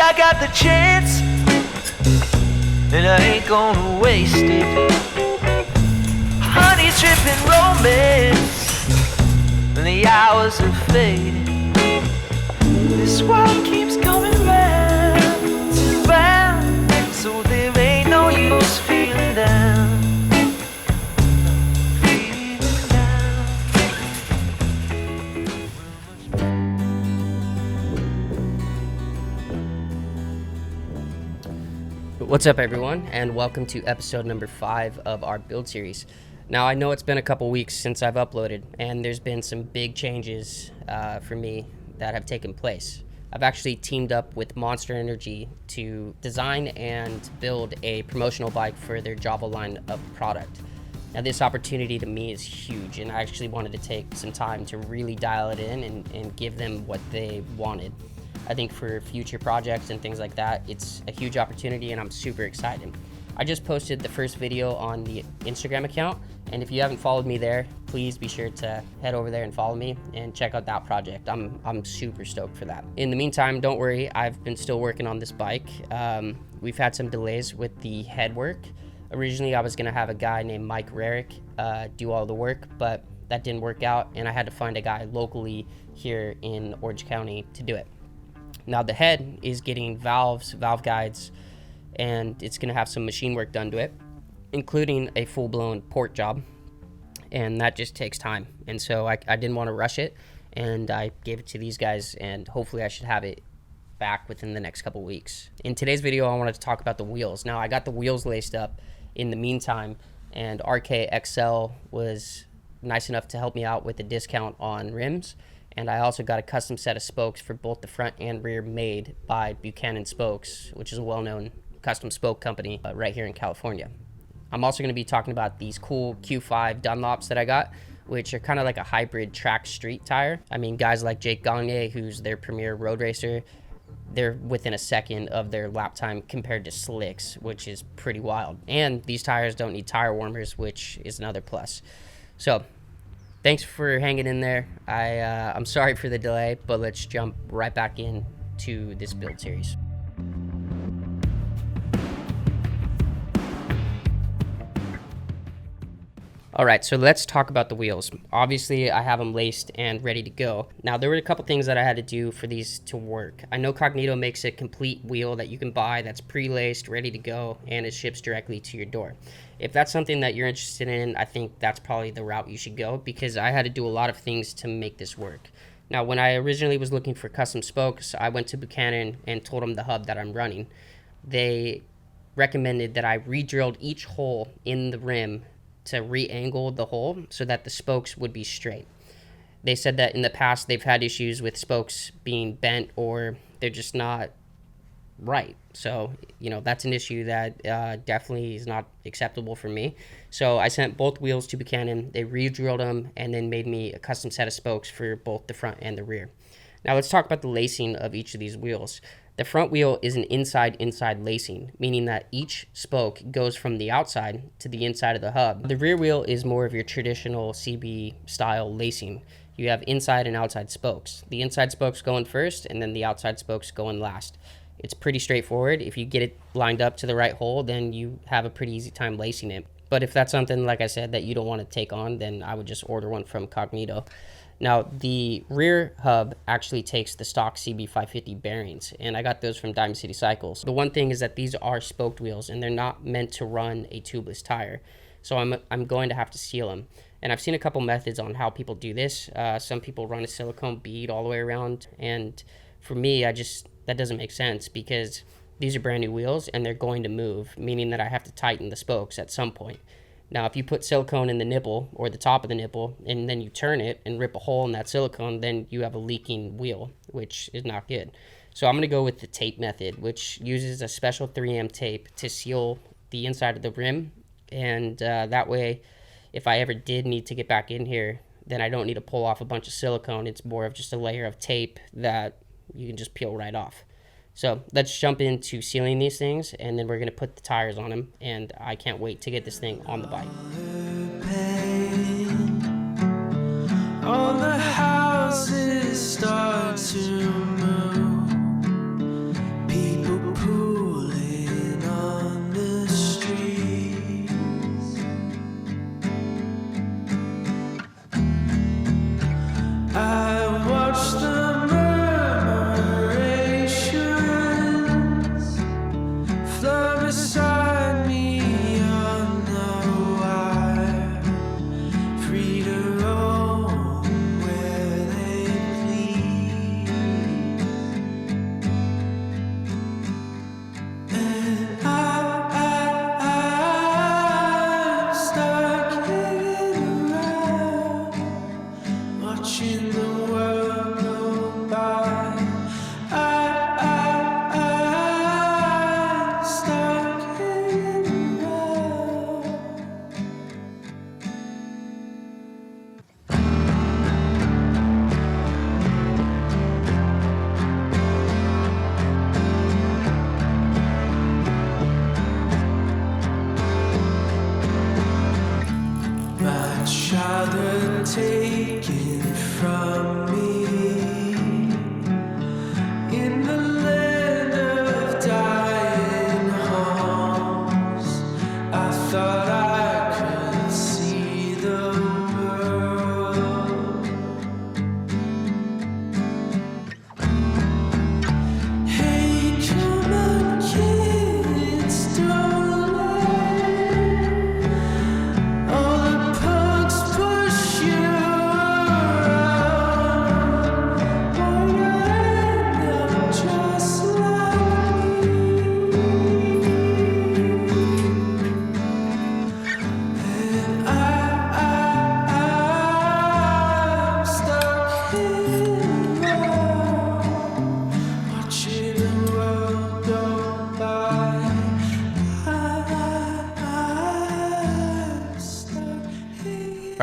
I got the chance, and I ain't gonna waste it. Honey dripping romance, and the hours have faded. This world keeps coming round and round, so there ain't no use feeling down. What's up, everyone, and welcome to episode number 5 of our build series. Now, I know it's been a couple weeks since I've uploaded, and there's been some big changes for me that have taken place. I've actually teamed up with Monster Energy to design and build a promotional bike for their Java line of product. Now, this opportunity to me is huge, and I actually wanted to take some time to really dial it in and give them what they wanted. I think for future projects and things like that, it's a huge opportunity and I'm super excited. I just posted the first video on the Instagram account, and if you haven't followed me there, please be sure to head over there and follow me and check out that project. I'm super stoked for that. In the meantime, don't worry, I've been still working on this bike. We've had some delays with the head work. Originally, I was gonna have a guy named Mike Rarick do all the work, but that didn't work out, and I had to find a guy locally here in Orange County to do it. Now, the head is getting valves, valve guides, and it's going to have some machine work done to it, including a full-blown port job, and that just takes time. And so I didn't want to rush it, and I gave it to these guys, and hopefully I should have it back within the next couple weeks. In today's video, I wanted to talk about the wheels. Now, I got the wheels laced up in the meantime, and RKXL was nice enough to help me out with a discount on rims. And I also got a custom set of spokes for both the front and rear made by Buchanan Spokes, which is a well-known custom spoke company right here in California. I'm also going to be talking about these cool Q5 Dunlops that I got, which are kind of like a hybrid track street tire. I mean, guys like Jake Gagne, who's their premier road racer, they're within a second of their lap time compared to slicks, which is pretty wild. And these tires don't need tire warmers, which is another plus. So thanks for hanging in there. I'm sorry for the delay, but let's jump right back into this build series. All right, so let's talk about the wheels. Obviously, I have them laced and ready to go. Now, there were a couple things that I had to do for these to work. I know Cognito makes a complete wheel that you can buy that's pre-laced, ready to go, and it ships directly to your door. If that's something that you're interested in, I think that's probably the route you should go, because I had to do a lot of things to make this work. Now, when I originally was looking for custom spokes, I went to Buchanan and told them the hub that I'm running. They recommended that I re-drilled each hole in the rim to re-angle the hole so that the spokes would be straight. They said that in the past they've had issues with spokes being bent or they're just not right. So, that's an issue that definitely is not acceptable for me. So I sent both wheels to Buchanan. They re-drilled them and then made me a custom set of spokes for both the front and the rear. Now let's talk about the lacing of each of these wheels. The front wheel is an inside-inside lacing, meaning that each spoke goes from the outside to the inside of the hub. The rear wheel is more of your traditional CB style lacing. You have inside and outside spokes. The inside spokes going first, and then the outside spokes going last. It's pretty straightforward. If you get it lined up to the right hole, then you have a pretty easy time lacing it. But if that's something, like I said, that you don't want to take on, then I would just order one from Cognito. Now, the rear hub actually takes the stock CB550 bearings, and I got those from Diamond City Cycles. The one thing is that these are spoked wheels, and they're not meant to run a tubeless tire. So I'm going to have to seal them. And I've seen a couple methods on how people do this. Some people run a silicone bead all the way around, and for me, that doesn't make sense, because these are brand new wheels, and they're going to move, meaning that I have to tighten the spokes at some point. Now, if you put silicone in the nipple or the top of the nipple and then you turn it and rip a hole in that silicone, then you have a leaking wheel, which is not good. So I'm going to go with the tape method, which uses a special 3M tape to seal the inside of the rim. And that way, if I ever did need to get back in here, then I don't need to pull off a bunch of silicone. It's more of just a layer of tape that you can just peel right off. So let's jump into sealing these things, and then we're going to put the tires on them, and I can't wait to get this thing on the bike. All the houses start to move. People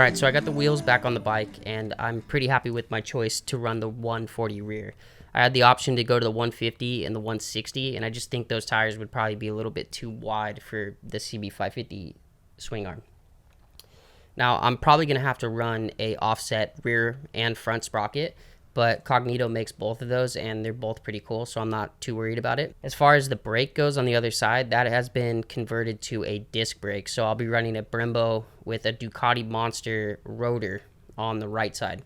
All right, so I got the wheels back on the bike, and I'm pretty happy with my choice to run the 140 rear. I had the option to go to the 150 and the 160, and I just think those tires would probably be a little bit too wide for the CB550 swing arm. Now, I'm probably going to have to run a offset rear and front sprocket, but Cognito makes both of those, and they're both pretty cool, so I'm not too worried about it. As far as the brake goes on the other side, that has been converted to a disc brake, so I'll be running a Brembo with a Ducati Monster rotor on the right side.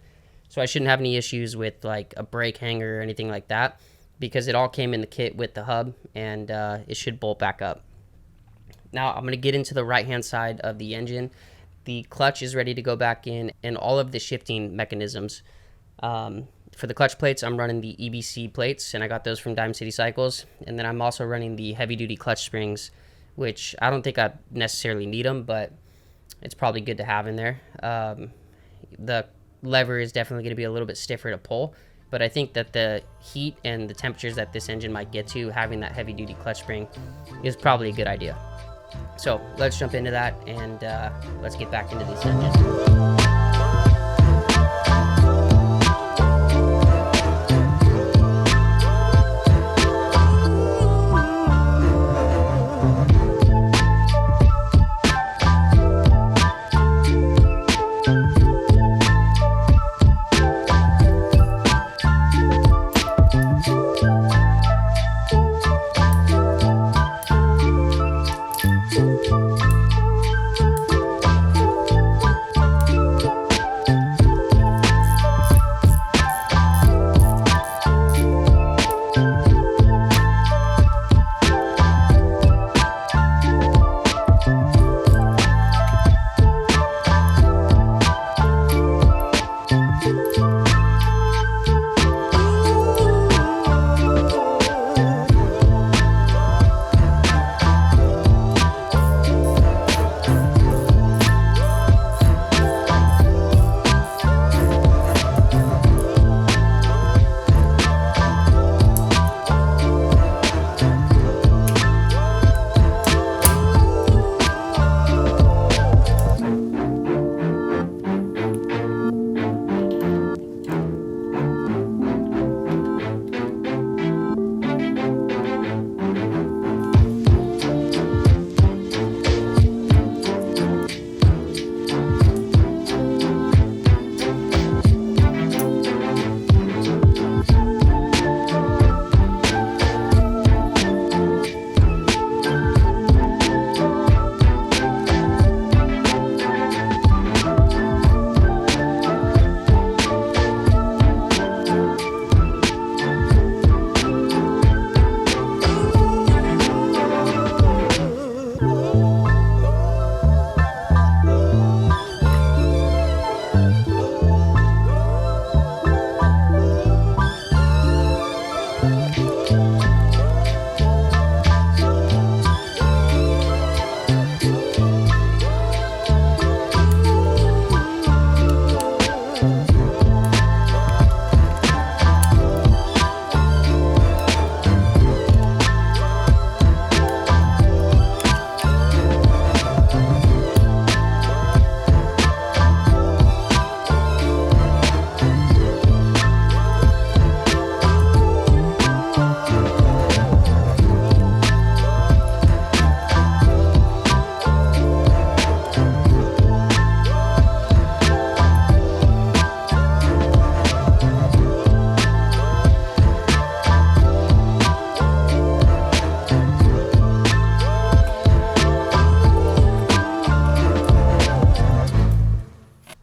So I shouldn't have any issues with like a brake hanger or anything like that, because it all came in the kit with the hub, and it should bolt back up. Now I'm going to get into the right-hand side of the engine. The clutch is ready to go back in, and all of the shifting mechanisms. For the clutch plates, I'm running the EBC plates, and I got those from Diamond City Cycles. And then I'm also running the heavy-duty clutch springs, which I don't think I necessarily need them, but it's probably good to have in there. The lever is definitely going to be a little bit stiffer to pull, but I think that the heat and the temperatures that this engine might get to, having that heavy-duty clutch spring is probably a good idea. So let's jump into that, and let's get back into these engines.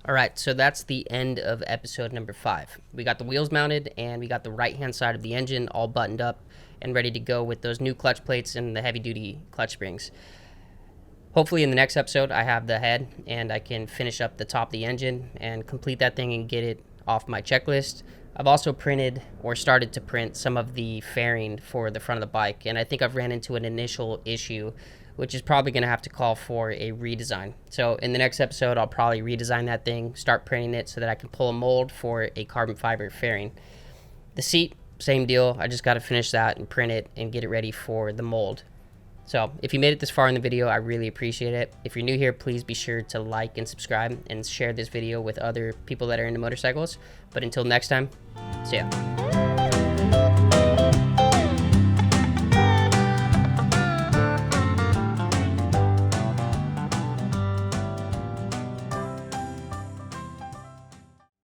All right, so that's the end of episode number 5. We got the wheels mounted, and we got the right-hand side of the engine all buttoned up and ready to go with those new clutch plates and the heavy-duty clutch springs. Hopefully in the next episode, I have the head, and I can finish up the top of the engine and complete that thing and get it off my checklist. I've also printed or started to print some of the fairing for the front of the bike, and I think I've ran into an initial issue, which is probably going to have to call for a redesign. So in the next episode, I'll probably redesign that thing, start printing it so that I can pull a mold for a carbon fiber fairing. The seat, same deal. I just got to finish that and print it and get it ready for the mold. So if you made it this far in the video, I really appreciate it. If you're new here, please be sure to like and subscribe and share this video with other people that are into motorcycles. But until next time, see ya.